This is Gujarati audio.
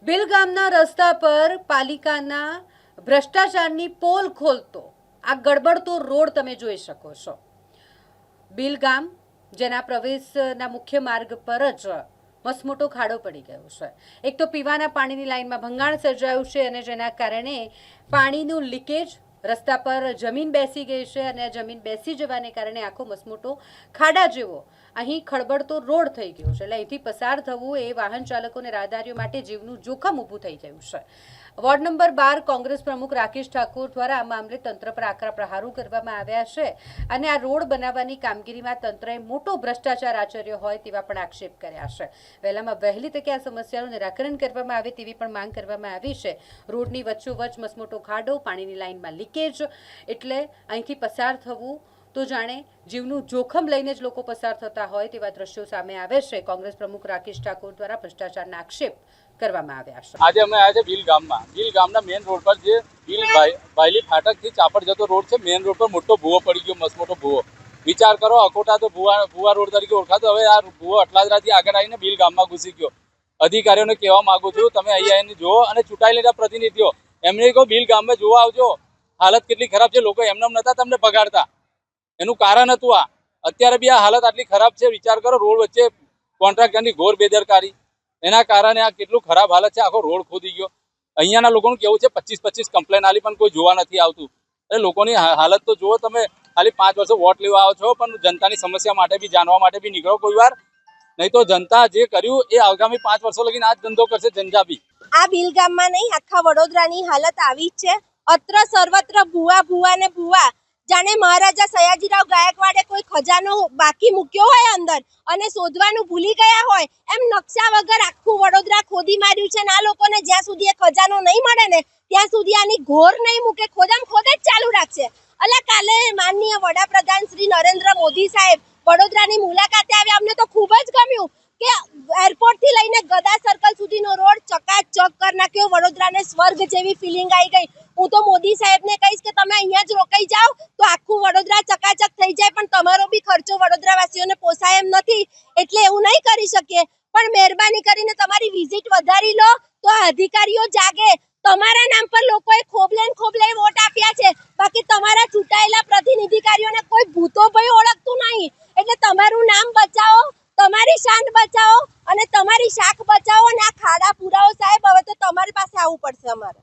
ભીલ ગામના રસ્તા પર પાલિકાના ભ્રષ્ટાચારની પોલ ખોલતો આ ગડબડતો રોડ તમે જોઈ શકો છો। ભીલ ગામ જેના પ્રવેશના મુખ્ય માર્ગ પર જ મસમોટો ખાડો પડી ગયો છે। એક તો પીવાના પાણીની લાઇનમાં ભંગાણ સર્જાયું છે અને જેના કારણે પાણીનું લીકેજ રસ્તા પર જમીન બેસી ગઈ છે અને આ જમીન બેસી જવાને કારણે આખો મસમોટો ખાડા જેવો અહીં ખળબળતો રોડ થઈ ગયો છે। એટલે અહીંથી પસાર થવું એ વાહન ચાલકોને રાહદારીઓ માટે જીવનું જોખમ ઊભું થઈ ગયું છે। વોર્ડ નંબર 12 કોંગ્રેસ પ્રમુખ રાકેશ ઠાકોર દ્વારા આ મામલે તંત્ર પર આકરા પ્રહારો કરવામાં આવ્યા છે અને આ રોડ બનાવવાની કામગીરીમાં તંત્રએ મોટો ભ્રષ્ટાચાર આચર્યો હોય તેવા પણ આક્ષેપ કર્યા છે। વહેલામાં વહેલી તકે આ સમસ્યાનું નિરાકરણ કરવામાં આવે તેવી પણ માંગ કરવામાં આવી છે। રોડની વચ્ચોવચ્ચ મસમોટો ખાડો, પાણીની લાઇનમાં લીકેજ, એટલે અહીંથી પસાર થવું તો જાણે જીવનું જોખમ લઈને જ લોકો પસાર થતા હોય તેવા દ્રશ્યો સામે આવે છે। કોંગ્રેસ પ્રમુખ રાકેશ ઠાકોર દ્વારા ભ્રષ્ટાચારના આક્ષેપ કરવામાં આવ્યા છે। આજે અમે આવ્યા છે ભીલ ગામના મેઇન રોડ પર જે ભીલ ભાયલી ફાટકથી ચાપડ જતો રોડ છે। મેઇન રોડ પર મોટો ભૂવો પડી ગયો, મસમોટો ભૂવો। વિચાર કરો, અકોટા તો ભૂવા રોડ તરીકે ઓળખાતો, હવે આ ભૂવો અટલાદરાથી આગળ આવીને ભીલ ગામમાં ઘૂસી ગયો। અધિકારીઓને કહેવા માંગુ છું, તમે અહીંયા આવીને જુઓ અને ચૂંટાયેલા પ્રતિનિધિઓ એમને કહો ભીલ ગામમાં જોવા આવજો, હાલત કેટલી ખરાબ છે। લોકો એમને નતા તમને પગાડતા, એનું કારણ હતું આ। અત્યારે બી આ હાલત આટલી ખરાબ છે। વિચાર કરો, રોડ વચ્ચે કોન્ટ્રાક્ટરની ઘોર બેદરકારી, એના કારણે આ કેટલું ખરાબ હાલત છે। આખો રોડ ખોદી ગયો। અહીંયાના લોકોનું કેવું છે 25 કમ્પ્લેન આલી પણ કોઈ જોવા નથી આવતું। એટલે લોકોની હાલત તો જુઓ તમે। ખાલી 5 વર્ષે વોટ લેવા આવો છો, પણ જનતાની સમસ્યા માટે બી જાણવા માટે બી નીકળો કોઈ વાર, નહીં તો જનતા જે કર્યું એ આગામી 5 વર્ષો લગીને આ જ ધંધો કરશે જંજાબી। આ ભીલ ગામમાં નહીં, આખા વડોદરાની હાલત આવી જ છે। અત્ર સર્વત્ર ભૂવા ને ભૂવા, જાણે મહારાજા સયાજીરાવ ગાયકવાડે કોઈ ખજાનો બાકી મૂક્યો હોય અંદર અને શોધવાનું ભૂલી ગયા હોય એમ નકશા વગર આખું વડોદરા ખોદી માર્યું છે। આ લોકોને જ્યાં સુધી એ ખજાનો નહીં મળે ને ત્યાં સુધી આની ઘોર નહીં મૂકે, ખોદ જ ચાલુ રાખશે। અલા, કાલે માનનીય વડાપ્રધાન શ્રી નરેન્દ્ર મોદી સાહેબ વડોદરાની મુલાકાતે આવ્યા। અમને તો ખૂબ જ ગમ્યું કે એરપોર્ટ થી લઈને ગદા સર્કલ સુધીનો રોડ ચકાચક કરી નાખ્યો। વડોદરાને સ્વર્ગ જેવી ફિલિંગ આવી ગઈ। હું તો મોદી સાહેબને કહીશ કે તમે અહીંયા જ રોકાઈ જાઓ તો આખું વડોદરા ચકાચક થઈ જાય, પણ તમારો બી ખર્ચો વડોદરાવાસીઓને પોસાય એમ નથી, એટલે એવું નહીં કરી શકીએ। પણ મહેરબાની કરીને તમારી વિઝિટ વધારી લો તો આ અધિકારીઓ જાગે। તમારા નામ પર લોકોએ ખોબલે વોટ આપ્યા છે, બાકી તમારા ચૂંટાયેલા પ્રતિનિધિકારીઓને કોઈ ભૂતો ભય ઓળખતું નહીં। એટલે તમારું નામ બચાવો, તમારી શાન બચાવો અને તમારી શાખ બચાવો અને આ ખાડા પુરાવો સાહેબ। હવે તો તમારી પાસે આવવું પડશે અમારે।